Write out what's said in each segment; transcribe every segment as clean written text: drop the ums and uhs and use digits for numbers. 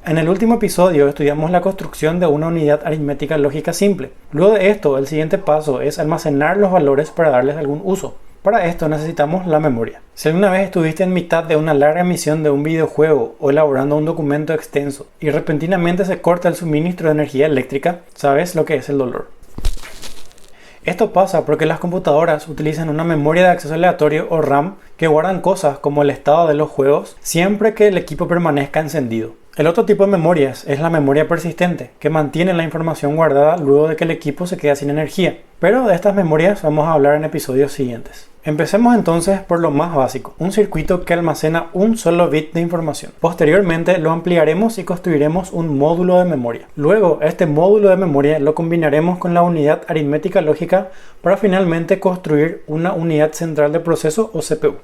En el último episodio estudiamos la construcción de una unidad aritmética lógica simple. Luego de esto, el siguiente paso es almacenar los valores para darles algún uso. Para esto necesitamos la memoria. Si alguna vez estuviste en mitad de una larga misión de un videojuego o elaborando un documento extenso y repentinamente se corta el suministro de energía eléctrica, sabes lo que es el dolor. Esto pasa porque las computadoras utilizan una memoria de acceso aleatorio o RAM que guardan cosas como el estado de los juegos siempre que el equipo permanezca encendido. El otro tipo de memorias es la memoria persistente, que mantiene la información guardada luego de que el equipo se queda sin energía. Pero de estas memorias vamos a hablar en episodios siguientes. Empecemos entonces por lo más básico, un circuito que almacena un solo bit de información. Posteriormente lo ampliaremos y construiremos un módulo de memoria. Luego, este módulo de memoria lo combinaremos con la unidad aritmética lógica para finalmente construir una unidad central de proceso o CPU.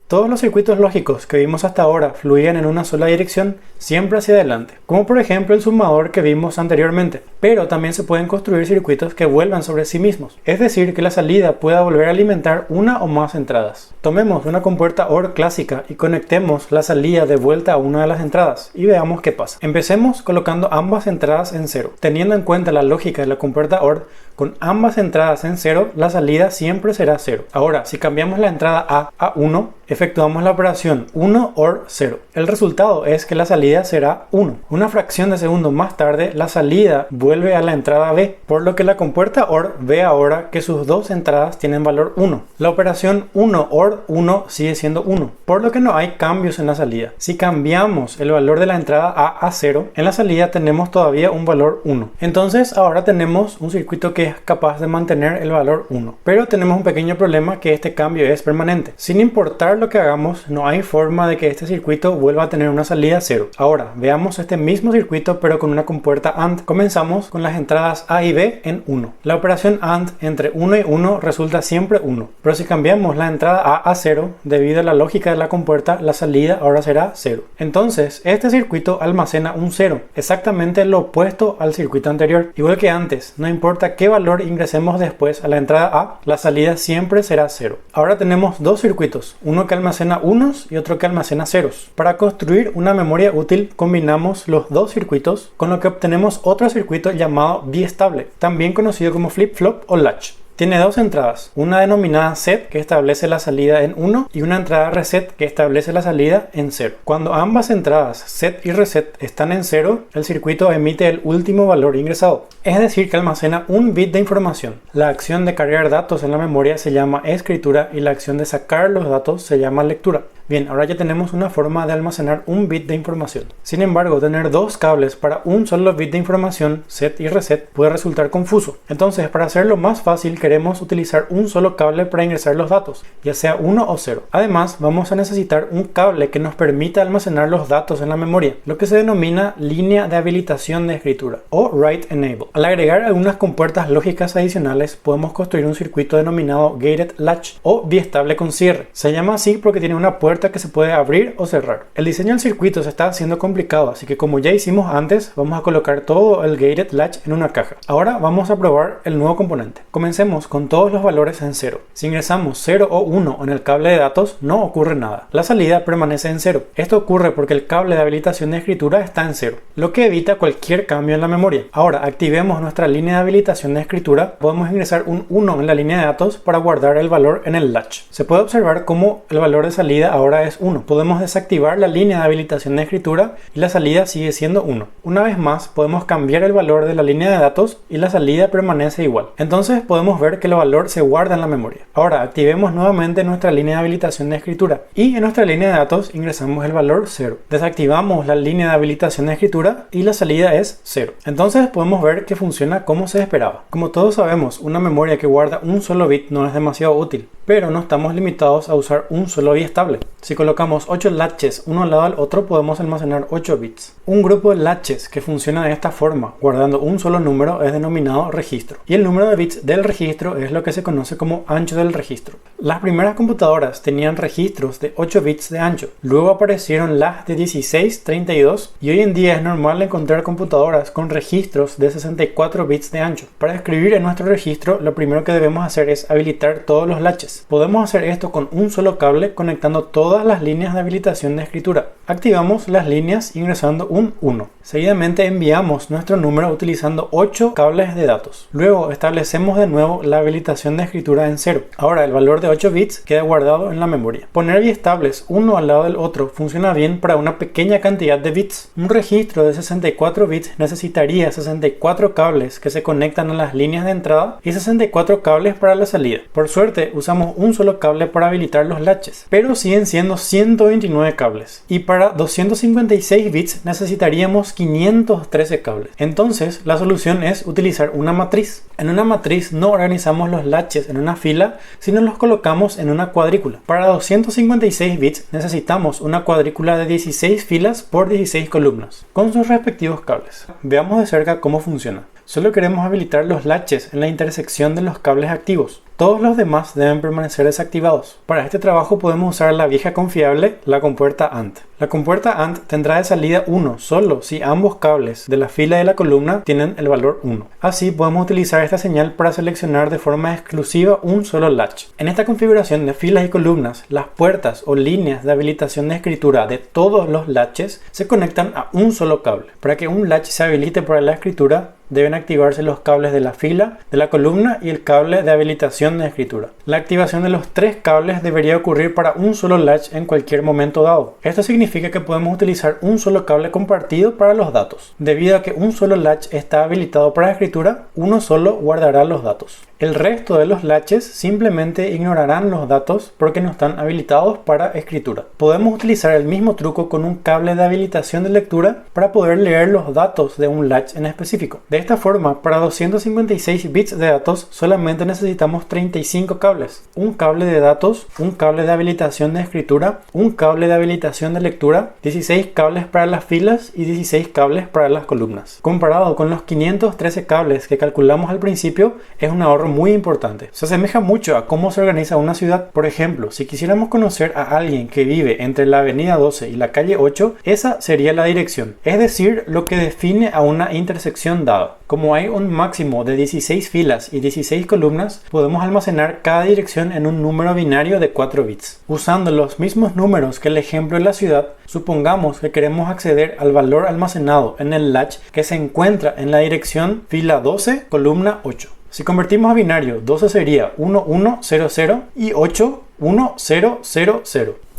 Todos los circuitos lógicos que vimos hasta ahora fluían en una sola dirección, siempre hacia adelante, como por ejemplo el sumador que vimos anteriormente, pero también se pueden construir circuitos que vuelvan sobre sí mismos, es decir, que la salida pueda volver a alimentar una o más entradas. Tomemos una compuerta OR clásica y conectemos la salida de vuelta a una de las entradas y veamos qué pasa. Empecemos colocando ambas entradas en 0. Teniendo en cuenta la lógica de la compuerta OR, con ambas entradas en 0, la salida siempre será 0. Ahora, si cambiamos la entrada A 1, efectuamos la operación 1 OR 0. El resultado es que la salida será 1. Una fracción de segundo más tarde, la salida vuelve a la entrada B, por lo que la compuerta OR ve ahora que sus dos entradas tienen valor 1. La operación 1 OR 1 sigue siendo 1, por lo que no hay cambios en la salida. Si cambiamos el valor de la entrada A 0, en la salida tenemos todavía un valor 1. Entonces ahora tenemos un circuito que es capaz de mantener el valor 1. Pero tenemos un pequeño problema, que este cambio es permanente. Sin importar lo que hagamos, no hay forma de que este circuito vuelva a tener una salida 0. Ahora, veamos este mismo circuito pero con una compuerta AND. Comenzamos con las entradas A y B en 1. La operación AND entre 1 y 1 resulta siempre 1. Pero si cambiamos la entrada A 0, debido a la lógica de la compuerta, la salida ahora será 0. Entonces, este circuito almacena un 0, exactamente lo opuesto al circuito anterior. Igual que antes, no importa qué valor ingresemos después a la entrada A, la salida siempre será 0. Ahora tenemos dos circuitos, uno que almacena unos y otro que almacena ceros. Para construir una memoria útil, combinamos los dos circuitos, con lo que obtenemos otro circuito llamado biestable, también conocido como flip-flop o latch. Tiene dos entradas, una denominada set que establece la salida en 1 y una entrada reset que establece la salida en 0. Cuando ambas entradas set y reset están en 0, el circuito emite el último valor ingresado, es decir que almacena un bit de información. La acción de cargar datos en la memoria se llama escritura y la acción de sacar los datos se llama lectura. Bien, ahora ya tenemos una forma de almacenar un bit de información. Sin embargo, tener dos cables para un solo bit de información, set y reset, puede resultar confuso. Entonces, para hacerlo más fácil, queremos utilizar un solo cable para ingresar los datos, ya sea 1 o 0. Además, vamos a necesitar un cable que nos permita almacenar los datos en la memoria, lo que se denomina línea de habilitación de escritura, o write enable. Al agregar algunas compuertas lógicas adicionales, podemos construir un circuito denominado gated latch, o biestable con cierre. Se llama así porque tiene una puerta que se puede abrir o cerrar. El diseño del circuito se está haciendo complicado, así que como ya hicimos antes, vamos a colocar todo el gated latch en una caja. Ahora vamos a probar el nuevo componente. Comencemos con todos los valores en 0. Si ingresamos 0 o 1 en el cable de datos, no ocurre nada. La salida permanece en 0. Esto ocurre porque el cable de habilitación de escritura está en 0, lo que evita cualquier cambio en la memoria. Ahora activemos nuestra línea de habilitación de escritura. Podemos ingresar un 1 en la línea de datos para guardar el valor en el latch. Se puede observar cómo el valor de salida ahora es 1. Podemos desactivar la línea de habilitación de escritura y la salida sigue siendo 1. Una vez más, podemos cambiar el valor de la línea de datos y la salida permanece igual. Entonces podemos ver que el valor se guarda en la memoria. Ahora activemos nuevamente nuestra línea de habilitación de escritura y en nuestra línea de datos ingresamos el valor 0. Desactivamos la línea de habilitación de escritura y la salida es 0. Entonces podemos ver que funciona como se esperaba. Como todos sabemos, una memoria que guarda un solo bit no es demasiado útil, pero no estamos limitados a usar un solo biestable. Si colocamos 8 latches uno al lado del otro, podemos almacenar 8 bits. Un grupo de latches que funciona de esta forma, guardando un solo número, es denominado registro. Y el número de bits del registro es lo que se conoce como ancho del registro. Las primeras computadoras tenían registros de 8 bits de ancho, luego aparecieron las de 16, 32 y hoy en día es normal encontrar computadoras con registros de 64 bits de ancho. Para escribir en nuestro registro, lo primero que debemos hacer es habilitar todos los latches. Podemos hacer esto con un solo cable conectando todas las líneas de habilitación de escritura. Activamos las líneas ingresando un 1. Seguidamente enviamos nuestro número utilizando 8 cables de datos. Luego establecemos de nuevo la habilitación de escritura en 0. Ahora el valor de 8 bits queda guardado en la memoria. Poner biestables uno al lado del otro funciona bien para una pequeña cantidad de bits. Un registro de 64 bits necesitaría 64 cables que se conectan a las líneas de entrada y 64 cables para la salida. Por suerte usamos un solo cable para habilitar los latches, pero siguen siendo 129 cables. Y para 256 bits necesitaríamos 513 cables. Entonces la solución es utilizar una matriz. En una matriz no organizamos los latches en una fila, sino los colocamos en una cuadrícula. Para 256 bits necesitamos una cuadrícula de 16 filas por 16 columnas, con sus respectivos cables. Veamos de cerca cómo funciona. Solo queremos habilitar los latches en la intersección de los cables activos. Todos los demás deben permanecer desactivados. Para este trabajo podemos usar la vieja confiable, la compuerta AND. La compuerta AND tendrá de salida 1 solo si ambos cables de la fila y de la columna tienen el valor 1. Así podemos utilizar esta señal para seleccionar de forma exclusiva un solo latch. En esta configuración de filas y columnas, las puertas o líneas de habilitación de escritura de todos los latches se conectan a un solo cable. Para que un latch se habilite para la escritura, deben activarse los cables de la fila, de la columna y el cable de habilitación de escritura. La activación de los 3 cables debería ocurrir para un solo latch en cualquier momento dado. Esto significa que podemos utilizar un solo cable compartido para los datos. Debido a que un solo latch está habilitado para escritura, uno solo guardará los datos. El resto de los latches simplemente ignorarán los datos porque no están habilitados para escritura. Podemos utilizar el mismo truco con un cable de habilitación de lectura para poder leer los datos de un latch en específico. De esta forma, para 256 bits de datos solamente necesitamos 35 cables. Un cable de datos, un cable de habilitación de escritura, un cable de habilitación de lectura, 16 cables para las filas y 16 cables para las columnas. Comparado con los 513 cables que calculamos al principio, es un ahorro muy importante. Se asemeja mucho a cómo se organiza una ciudad. Por ejemplo, si quisiéramos conocer a alguien que vive entre la avenida 12 y la calle 8, esa sería la dirección, es decir, lo que define a una intersección dada. Como hay un máximo de 16 filas y 16 columnas, podemos almacenar cada dirección en un número binario de 4 bits. Usando los mismos números que el ejemplo de la ciudad, supongamos que queremos acceder al valor almacenado en el latch que se encuentra en la dirección fila 12, columna 8. Si convertimos a binario, 12 sería 1100 y 8 1000.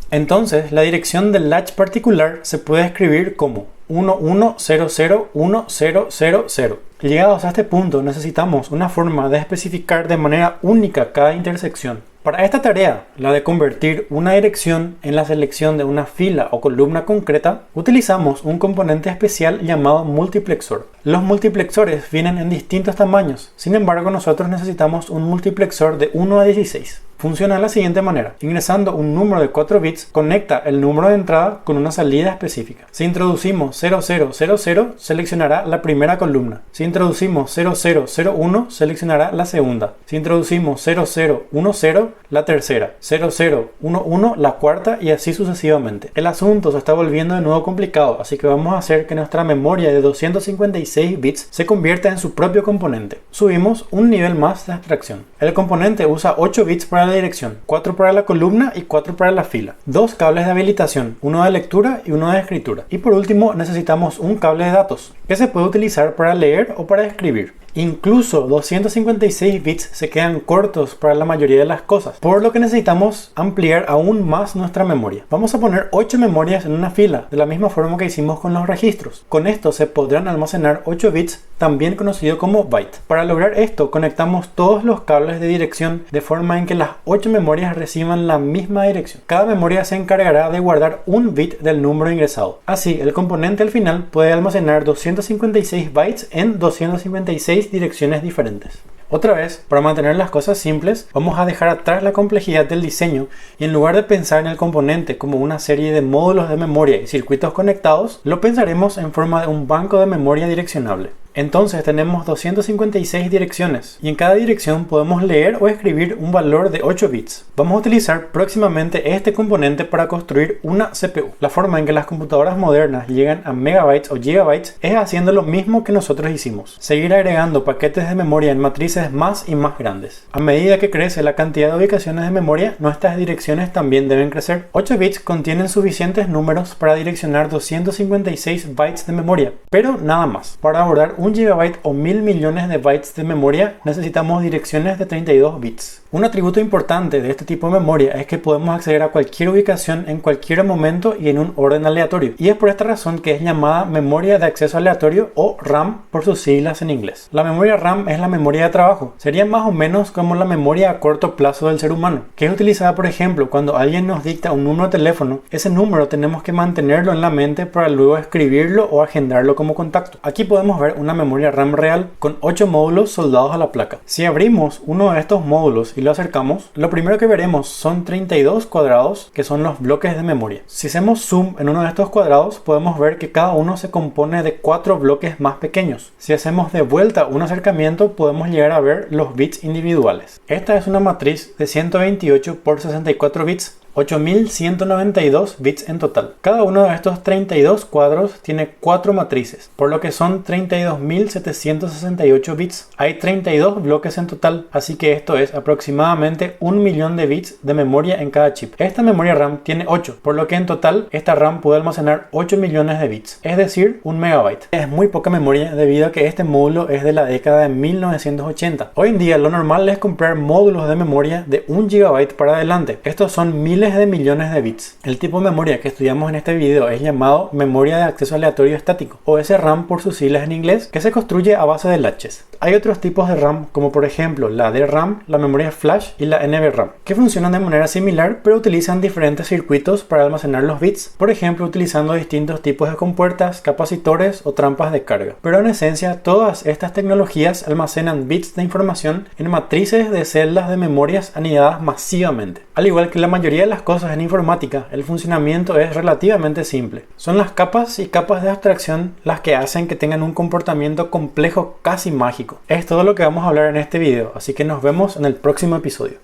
Entonces, la dirección del latch particular se puede escribir como 11001000. Llegados a este punto, necesitamos una forma de especificar de manera única cada intersección. Para esta tarea, la de convertir una dirección en la selección de una fila o columna concreta, utilizamos un componente especial llamado multiplexor. Los multiplexores vienen en distintos tamaños, sin embargo nosotros necesitamos un multiplexor de 1 a 16. Funciona de la siguiente manera. Ingresando un número de 4 bits, conecta el número de entrada con una salida específica. Si introducimos 0000, seleccionará la primera columna. Si introducimos 0001, seleccionará la segunda. Si introducimos 0010, la tercera. 0011, la cuarta, y así sucesivamente. El asunto se está volviendo de nuevo complicado, así que vamos a hacer que nuestra memoria de 256 bits se convierta en su propio componente. Subimos un nivel más de abstracción. El componente usa 8 bits para la dirección, 4 para la columna y 4 para la fila. 2 cables de habilitación, uno de lectura y uno de escritura. Y por último necesitamos un cable de datos, que se puede utilizar para leer o para escribir. Incluso 256 bits se quedan cortos para la mayoría de las cosas, por lo que necesitamos ampliar aún más nuestra memoria. Vamos a poner 8 memorias en una fila, de la misma forma que hicimos con los registros. Con esto se podrán almacenar 8 bits, también conocido como byte. Para lograr esto, conectamos todos los cables de dirección de forma en que las 8 memorias reciban la misma dirección. Cada memoria se encargará de guardar un bit del número ingresado. Así, el componente al final puede almacenar 256 bytes en 256 direcciones diferentes. Otra vez, para mantener las cosas simples, vamos a dejar atrás la complejidad del diseño y en lugar de pensar en el componente como una serie de módulos de memoria y circuitos conectados, lo pensaremos en forma de un banco de memoria direccionable. Entonces tenemos 256 direcciones y en cada dirección podemos leer o escribir un valor de 8 bits. Vamos a utilizar próximamente este componente para construir una CPU. La forma en que las computadoras modernas llegan a megabytes o gigabytes es haciendo lo mismo que nosotros hicimos: seguir agregando paquetes de memoria en matrices más y más grandes. A medida que crece la cantidad de ubicaciones de memoria, nuestras direcciones también deben crecer. 8 bits contienen suficientes números para direccionar 256 bytes de memoria, pero nada más. Para abordar 1 gigabyte o 1000 millones de bytes de memoria necesitamos direcciones de 32 bits. Un atributo importante de este tipo de memoria es que podemos acceder a cualquier ubicación en cualquier momento y en un orden aleatorio, y es por esta razón que es llamada memoria de acceso aleatorio o RAM por sus siglas en inglés. La memoria RAM es la memoria de trabajo. Sería más o menos como la memoria a corto plazo del ser humano, que es utilizada, por ejemplo, cuando alguien nos dicta un número de teléfono. Ese número tenemos que mantenerlo en la mente para luego escribirlo o agendarlo como contacto. Aquí podemos ver una memoria RAM real con 8 módulos soldados a la placa. Si abrimos uno de estos módulos y lo acercamos, lo primero que veremos son 32 cuadrados, que son los bloques de memoria. Si hacemos zoom en uno de estos cuadrados, podemos ver que cada uno se compone de 4 bloques más pequeños. Si hacemos de vuelta un acercamiento, podemos llegar a ver los bits individuales. Esta es una matriz de 128 por 64 bits, 8192 bits en total. Cada uno de estos 32 cuadros tiene 4 matrices, por lo que son 32.768 bits. Hay 32 bloques en total, así que esto es aproximadamente 1 millón de bits de memoria en cada chip. Esta memoria RAM tiene 8, por lo que en total esta RAM puede almacenar 8 millones de bits, es decir, 1 megabyte. Es muy poca memoria debido a que este módulo es de la década de 1980. Hoy en día lo normal es comprar módulos de memoria de 1 gigabyte para adelante. Estos son miles de millones de bits. El tipo de memoria que estudiamos en este video es llamado memoria de acceso aleatorio estático, o SRAM por sus siglas en inglés, que se construye a base de latches. Hay otros tipos de RAM, como por ejemplo la DRAM, la memoria flash y la NVRAM, que funcionan de manera similar pero utilizan diferentes circuitos para almacenar los bits, por ejemplo utilizando distintos tipos de compuertas, capacitores o trampas de carga. Pero en esencia todas estas tecnologías almacenan bits de información en matrices de celdas de memorias anidadas masivamente. Al igual que la mayoría de las cosas en informática, el funcionamiento es relativamente simple. Son las capas y capas de abstracción las que hacen que tengan un comportamiento complejo, casi mágico. Es todo lo que vamos a hablar en este video, así que nos vemos en el próximo episodio.